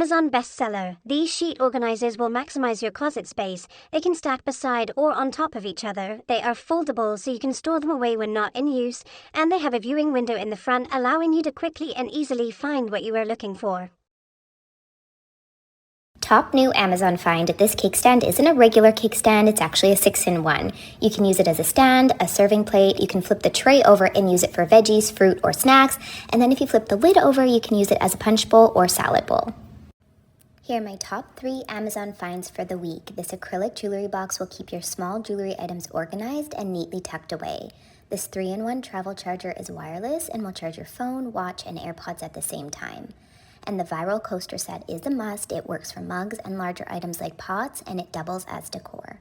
Amazon bestseller. These sheet organizers will maximize your closet space. They can stack beside or on top of each other. They are foldable so you can store them away when not in use, and they have a viewing window in the front allowing you to quickly and easily find what you are looking for. Top new Amazon find, this cake stand isn't a regular cake stand, it's actually a 6-in-1. You can use it as a stand, a serving plate, you can flip the tray over and use it for veggies, fruit, or snacks, and then if you flip the lid over, you can use it as a punch bowl or salad bowl. Here are my top 3 Amazon finds for the week. This acrylic jewelry box will keep your small jewelry items organized and neatly tucked away. This 3-in-1 travel charger is wireless and will charge your phone, watch, and AirPods at the same time. And the Viral coaster set is a must. It works for mugs and larger items like pots, and it doubles as decor.